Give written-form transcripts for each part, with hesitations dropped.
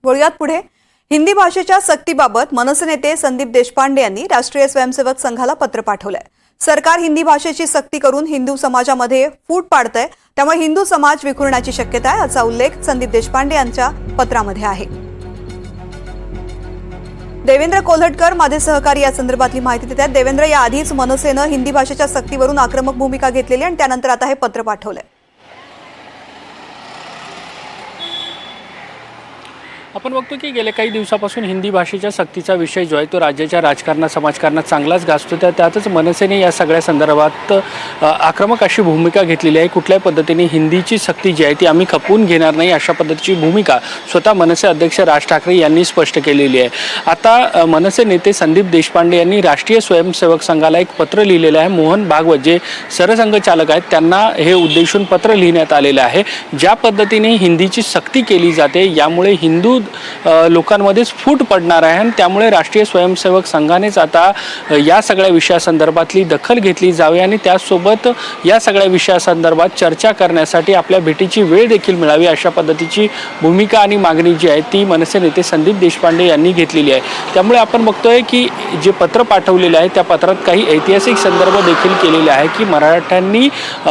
बोलूयात पुढे हिंदी भाषेच्या सक्तीबाबत मनसे नेते संदीप देशपांडे यांनी राष्ट्रीय स्वयंसेवक संघाला पत्र पाठवलंय। सरकार हिंदी भाषेची सक्ती करून हिंदू समाजामध्ये फूट पाडतंय, त्यामुळे हिंदू समाज विखुरण्याची शक्यता आहे, असा उल्लेख संदीप देशपांडे यांच्या पत्रामध्ये आहे। देवेंद्र कोल्हटकर माझे सहकारी या संदर्भातली माहिती देत आहेत। देवेंद्र, या आधीच मनसेनं हिंदी भाषेच्या सक्तीवरून आक्रमक भूमिका घेतलेली आणि त्यानंतर आता हे पत्र पाठवलंय। आपण बघतो की गेल्या काही दिवसापासून हिंदी भाषेच्या सक्तीचा विषय जो आहे तो राज्याच्या राजकारणात समाजकारणात चांगलाच गाजतो। त्यातच मनसेने या सगळ्या संदर्भात आक्रमक अशी भूमिका घेतलेली आहे। कुठल्याही पद्धतीने हिंदीची सक्ती जी आहे ती आम्ही खपवून घेणार नाही, अशा पद्धतीची भूमिका स्वतः मनसे अध्यक्ष राज ठाकरे यांनी स्पष्ट केलेली आहे। आता मनसे नेते संदीप देशपांडे यांनी राष्ट्रीय स्वयंसेवक संघाला एक पत्र लिहिलेलं आहे। मोहन भागवत जे सरसंघचालक आहेत त्यांना हे उद्देशून पत्र लिहिण्यात आलेलं आहे। ज्या पद्धतीने हिंदीची सक्ती केली जाते यामुळे हिंदू लोकांमध्येच फूट पडणार आहे आणि त्यामुळे राष्ट्रीय स्वयंसेवक संघानेच आता या सगळ्या विषयासंदर्भातली दखल घेतली जावी आणि त्यासोबत या सगळ्या विषयासंदर्भात चर्चा करण्यासाठी आपल्या भेटीची वेळ देखील मिळावी, अशा पद्धतीची भूमिका आणि मागणी जी आहे ती मनसे नेते संदीप देशपांडे यांनी घेतलेली आहे। त्यामुळे आपण बघतोय की जे पत्र पाठवलेले आहे त्या पत्रात काही ऐतिहासिक संदर्भ देखील केलेले आहे की मराठ्यांनी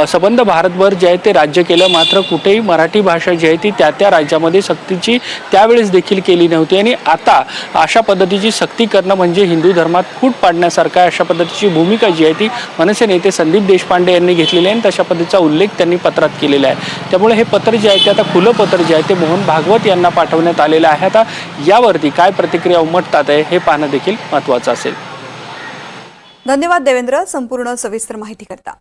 संबंध भारतभर जे आहे ते राज्य केलं, मात्र कुठेही मराठी भाषा जी आहे ती त्या राज्यामध्ये सक्तीची त्यावेळेस देखील केली नव्हती आणि आता अशा पद्धतीची सक्ती करणं म्हणजे हिंदू धर्मात फूट पाडण्यासारखं आहे, अशा पद्धतीची भूमिका जी आहे ती मनसे नेते संदीप देशपांडे यांनी घेतलेली आहे आणि तशा पद्धतीचा उल्लेख त्यांनी पत्रात केलेला आहे। त्यामुळे हे पत्र जे आहे ते आता खुलं पत्र जे आहे ते मोहन भागवत यांना पाठवण्यात आलेलं आहे। आता यावरती काय प्रतिक्रिया उमटतात आहे हे पाहणं देखील महत्त्वाचं असेल। धन्यवाद देवेंद्र, संपूर्ण सविस्तर माहिती करता।